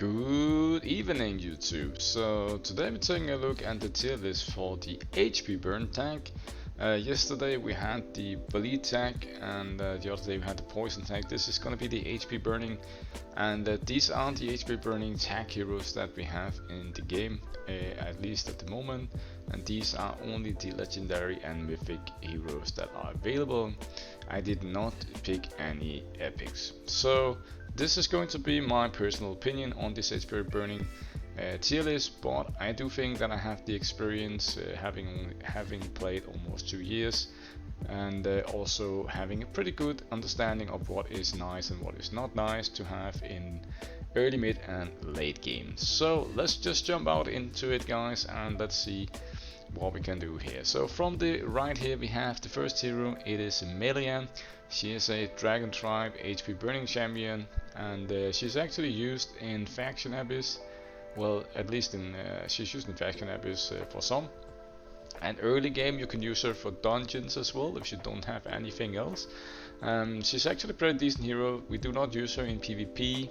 Good evening, YouTube. So today we're taking a look at the tier list for the HP burn tank. Yesterday we had the bleed tank, and the other day we had the poison tank. This is going to be the HP burning, and these are the HP burning tank heroes that we have in the game, at least at the moment. And these are only the legendary and mythic heroes that are available. I did not pick any epics. So this is going to be my personal opinion on this HP burning tier list, but I do think that I have the experience, having played almost 2 years, and also having a pretty good understanding of what is nice and what is not nice to have in early, mid and late games. So let's just jump out into it, guys, and let's see what we can do here. So from the right here we have the first hero. It is Meleon. She is a Dragon Tribe HP burning champion, and she's actually used in Faction Abyss. Well, at least in she's used in Faction Abyss for some. And early game you can use her for dungeons as well if you don't have anything else. She's actually a pretty decent hero. We do not use her in PvP,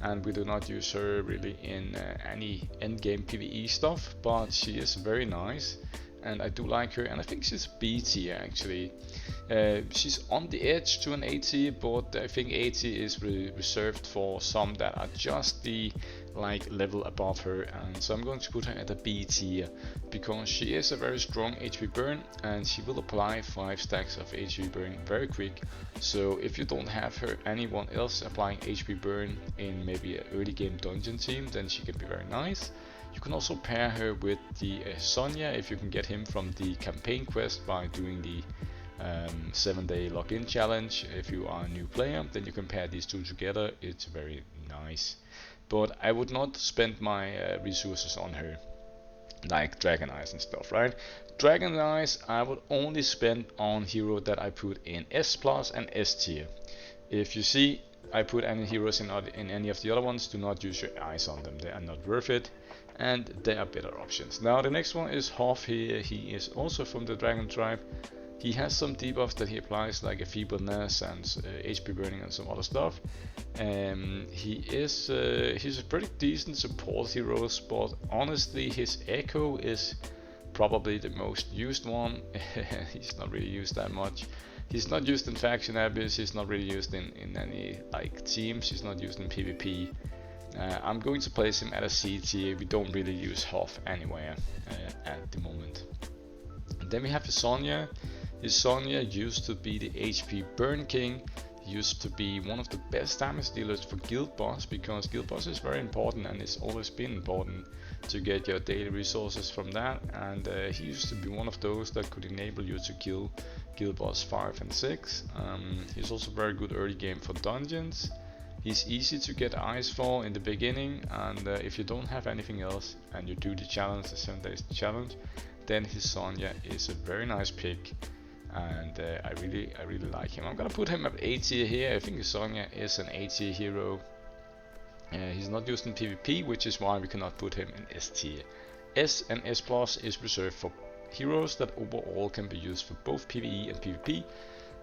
and we do not use her really in any endgame PvE stuff, but she is very nice and I do like her, and I think she's B tier actually. She's on the edge to an A tier, but I think A tier is reserved for some that are just the level above her, and so I'm going to put her at a B tier because she is a very strong HP burn and she will apply 5 stacks of HP burn very quick. So if you don't have her anyone else applying HP burn in maybe an early game dungeon team, then she can be very nice. You can also pair her with the Sonya if you can get him from the campaign quest by doing the 7-day login challenge. If you are a new player, then you can pair these two together. It's very nice, but I would not spend my resources on her like Dragon Eyes and stuff, right? Dragon Eyes I would only spend on hero that I put in S plus and S tier. If you see I put any heroes in any of the other ones, do not use your eyes on them. They are not worth it, and there are better options. Now the next one is Hoff here. He is also from the Dragon Tribe. He has some debuffs that he applies, like a feebleness and HP burning and some other stuff. He's a pretty decent support hero, but honestly his echo is probably the most used one. He's not really used that much. He's not used in Faction Abyss, he's not really used in any teams, he's not used in PvP. I'm going to place him at a C tier. We don't really use Hoff anywhere at the moment. And then we have his Sonya. His Sonya used to be the HP burn king. He used to be one of the best damage dealers for guild boss, because guild boss is very important and it's always been important to get your daily resources from that, and he used to be one of those that could enable you to kill guild boss 5 and 6. He's also very good early game for dungeons. He's easy to get eyes for in the beginning, and if you don't have anything else and you do the challenge, the 7 days challenge, then his Sonya is a very nice pick, and I really like him. I'm gonna put him at A tier here. I think his Sonya is an A tier hero. He's not used in PvP, which is why we cannot put him in S tier. S and S plus is reserved for heroes that overall can be used for both PvE and PvP,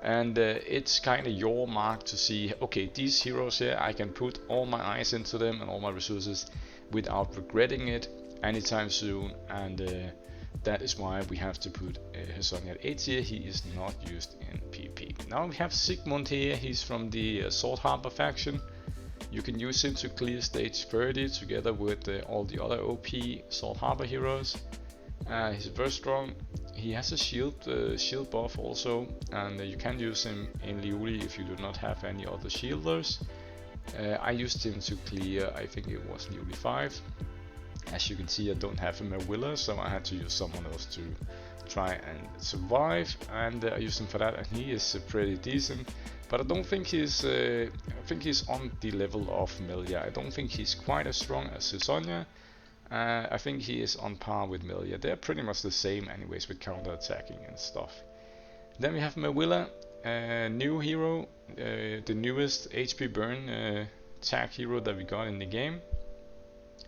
and it's kind of your mark to see, okay, these heroes here, I can put all my eyes into them and all my resources without regretting it anytime soon, and that is why we have to put Sonya at A tier. He is not used in PvP. Now we have Sigmon here. He's from the Sword Harbor faction. You can use him to clear stage 30 together with all the other OP Sword Harbor heroes. He's very strong. He has a shield buff also, and you can use him in Liuli if you do not have any other shielders. I used him to clear, I think it was Liuli 5. As you can see, I don't have a Marilla, so I had to use someone else to try and survive, and I used him for that, and he is pretty decent. But I don't think he's I think he's on the level of Meleon. I don't think he's quite as strong as Sonya. I think he is on par with Meleon. They're pretty much the same anyways with counter attacking and stuff. Then we have Marilla, new hero, the newest HP burn tag hero that we got in the game.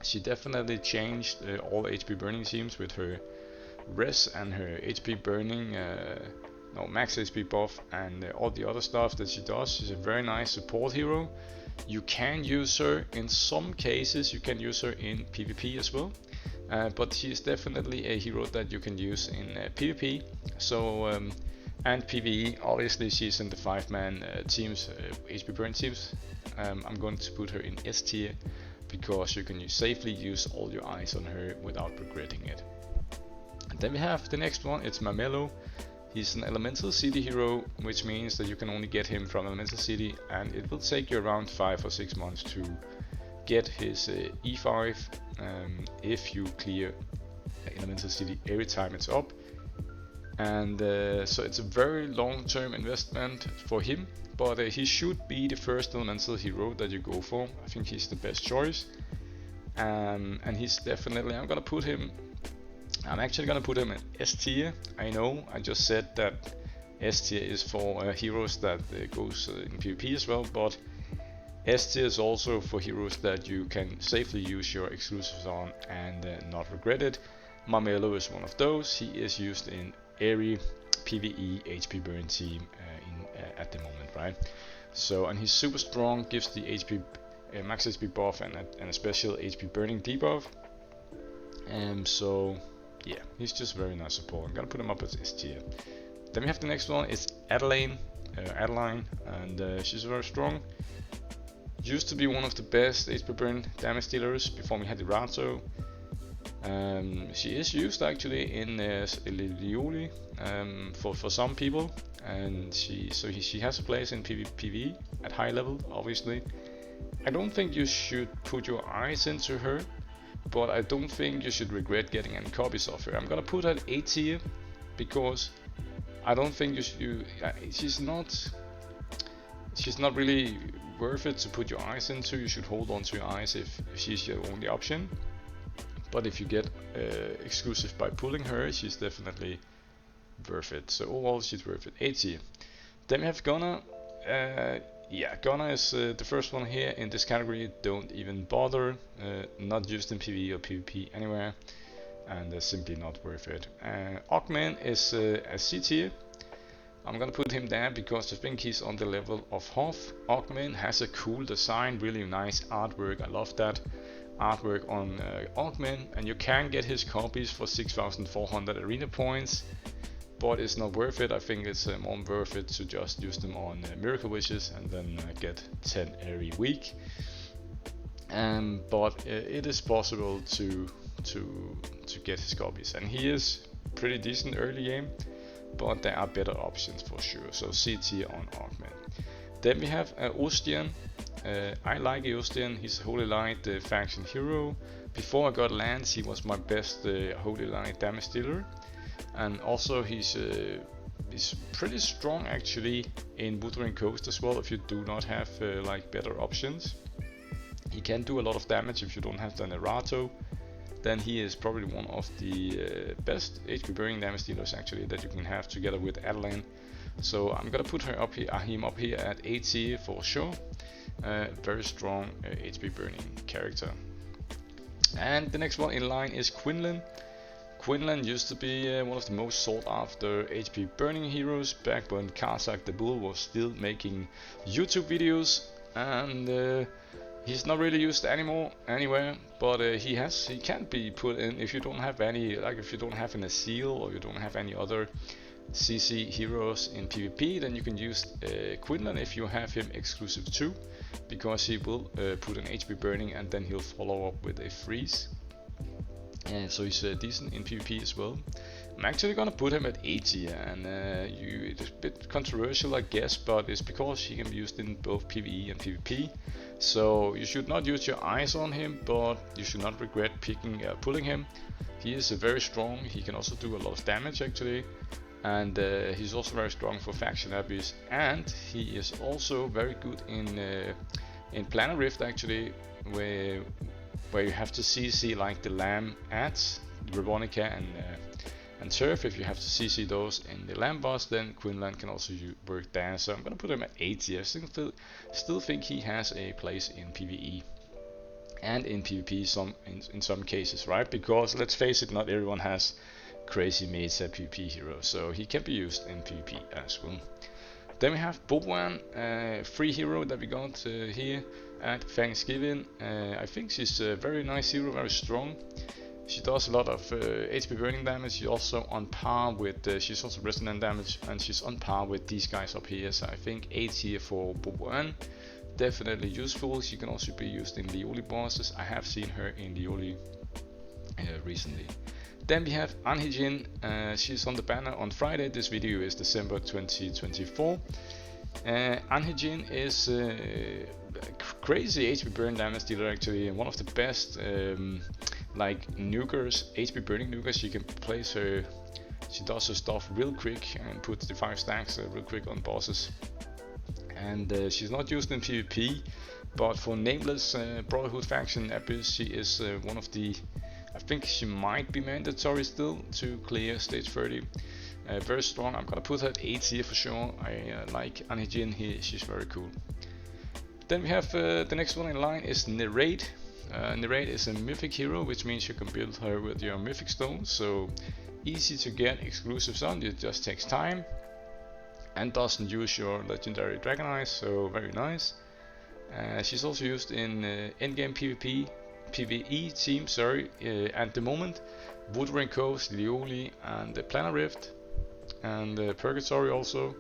She definitely changed all HP burning teams with her res and her HP burning, max HP buff, and all the other stuff that she does. She's a very nice support hero. You can use her in some cases, you can use her in PvP as well. But she's definitely a hero that you can use in PvP. So and PvE, obviously she's in the 5-man teams, HP burn teams. I'm going to put her in S tier because you can safely use all your eyes on her without regretting it. And then we have the next one, it's Melo. He's an Elemental City hero, which means that you can only get him from Elemental City, and it will take you around 5 or 6 months to get his E5 if you clear Elemental City every time it's up. And so it's a very long-term investment for him, but he should be the first elemental hero that you go for. I think he's the best choice, and he's definitely, I'm actually gonna put him in S tier. I know I just said that S tier is for heroes that goes in PvP as well, but S tier is also for heroes that you can safely use your exclusives on and not regret it. Melo is one of those. He is used in every PvE HP burn team at the moment, right? So, and he's super strong, gives the HP max HP buff and a special HP burning debuff. So yeah, he's just very nice support. I'm gonna put him up as S tier. Then we have the next one, it's Adeline, and she's very strong. Used to be one of the best HP burn damage dealers before we had the Rato. She is used actually in Lioli for some people, and she has a place in PvE at high level, obviously. I don't think you should put your eyes into her, but I don't think you should regret getting any copies of her. I'm gonna put her at A tier because I don't think she's not really worth it to put your eyes into. You should hold on to your eyes if she's your only option. But if you get exclusive by pulling her, she's definitely worth it. So overall, she's worth it. A tier. Then we have Gunnar. Gunnar is the first one here in this category. Don't even bother. Not used in PvE or PvP anywhere, and simply not worth it. Ogman is a C tier. I'm gonna put him there because I think he's on the level of Hoff. Ogman has a cool design, really nice artwork. I love that artwork on Ogman, and you can get his copies for 6,400 arena points, but it's not worth it. I think it's more worth it to just use them on Miracle Wishes and then get 10 every week. But it is possible to get his copies, and he is pretty decent early game, but there are better options for sure. So C tier on Ogman. Then we have Ostian. I like Ostian. He's a Holy Light faction hero. Before I got Lance, he was my best Holy Light damage dealer, and also he's pretty strong actually in Wuthering Coast as well. If you do not have like better options, he can do a lot of damage. If you don't have the Nerato, then he is probably one of the best HP burning damage dealers actually that you can have together with Adeline. So I'm gonna put him up here at A tier for sure. Very strong HP burning character. And the next one in line is Quinlan. Quinlan used to be one of the most sought after HP burning heroes back when Kazakh the Bull was still making YouTube videos, and he's not really used anywhere, but he can be put in if you don't have any, like if you don't have an Seal or you don't have any other CC heroes in PvP, then you can use Quinlan if you have him exclusive too, because he will put an HP burning and then he'll follow up with a freeze. So he's decent in PvP as well. I'm actually gonna put him at A tier, and it's a bit controversial I guess, but it's because he can be used in both PvE and PvP. So you should not use your eyes on him, but you should not regret pulling him. He is very strong. He can also do a lot of damage actually, and he's also very strong for faction abbeys, and he is also very good in Planar Rift actually, where you have to CC like the Lamb ads, Rebonica and Turf. If you have to CC those in the Lamb boss, then Quinlan can also work there. So I'm gonna put him at A tier. I still think he has a place in PvE and in PvP in some cases, right? Because let's face it, not everyone has crazy meta PvP heroes, so he can be used in PvP as well. Then we have Boban, free hero that we got here at Thanksgiving. I think she's a very nice hero, very strong. She does a lot of HP burning damage. She's also on par with, she's also resonant damage, and she's on par with these guys up here. So I think A tier for Boban, definitely useful. She can also be used in Lioli bosses. I have seen her in Lioli recently. Then we have Anhijin. She's on the banner on Friday. This video is December 2024. Anhijin is crazy HP burn damage dealer, actually, and one of the best like nukers, HP burning nukers. You can place her, she does her stuff real quick and puts the 5 stacks real quick on bosses. And she's not used in PvP, but for Nameless Brotherhood faction Abyss, she is one of the, I think she might be mandatory still to clear stage 30. Very strong. I'm gonna put her at A tier for sure. I like Anhijin here, she's very cool. Then we have the next one in line is Nerade. Nerade is a mythic hero, which means you can build her with your mythic stones. So easy to get exclusives on, it just takes time and doesn't use your legendary Dragon Eyes, so very nice. She's also used in endgame PvE team, at the moment. Woodring Coast, Lioli, and the Planar Rift, and Purgatory also.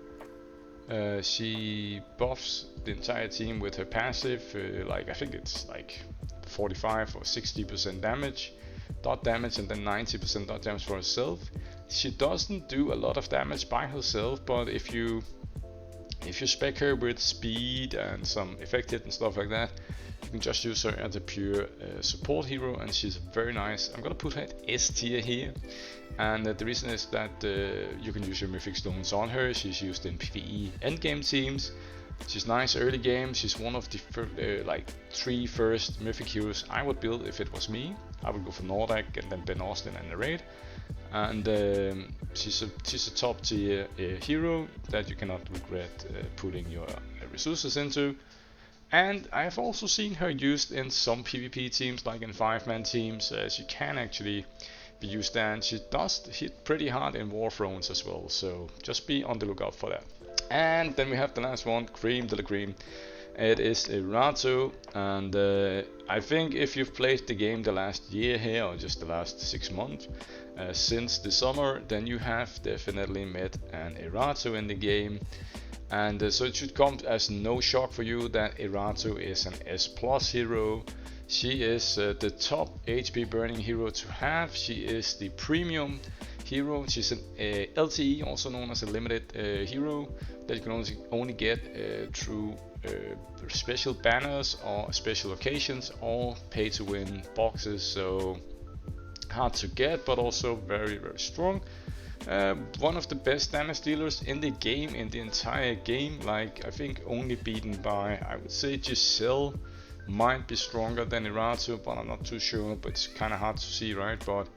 She buffs the entire team with her passive, like I think it's like 45 or 60% damage, dot damage, and then 90% dot damage for herself. She doesn't do a lot of damage by herself, but if you spec her with speed and some effect hit and stuff like that, you can just use her as a pure support hero, and she's very nice. I'm gonna put her at S tier here, and the reason is that you can use your mythic stones on her. She's used in PvE endgame teams. She's nice early game. She's one of the like 3 first mythic heroes I would build if it was me. I would go for Nordak and then Ben Austin and Nerade. And she's a top tier hero that you cannot regret putting your resources into. And I have also seen her used in some PvP teams, like in 5-man teams. She can actually be used, and she does hit pretty hard in War Thrones as well, so just be on the lookout for that. And then we have the last one, cream de la cream. It is Erato, and I think if you've played the game the last year here, or just the last 6 months, since the summer, then you have definitely met an Erato in the game. And so it should come as no shock for you that Erato is an S+ hero. She is the top HP burning hero to have. She is the premium hero. She's an LTE, also known as a limited hero, that you can only get through special banners or special occasions or pay to win boxes. So hard to get, but also very, very strong. One of the best damage dealers in the game, in the entire game. Like, I think only beaten by, I would say, Giselle. Might be stronger than Erato, but I'm not too sure, but it's kind of hard to see, right? But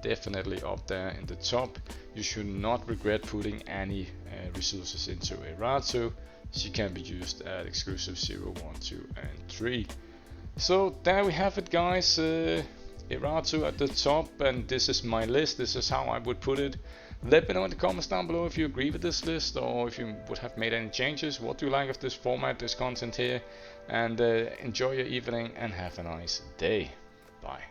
definitely up there in the top. You should not regret putting any resources into Erato. She can be used at exclusive 0, 1, 2 and 3. So there we have it, guys. Erato at the top, and this is my list. This is how I would put it. Let me know in the comments down below if you agree with this list, or if you would have made any changes. What do you like of this format, this content here? And enjoy your evening and have a nice day. Bye.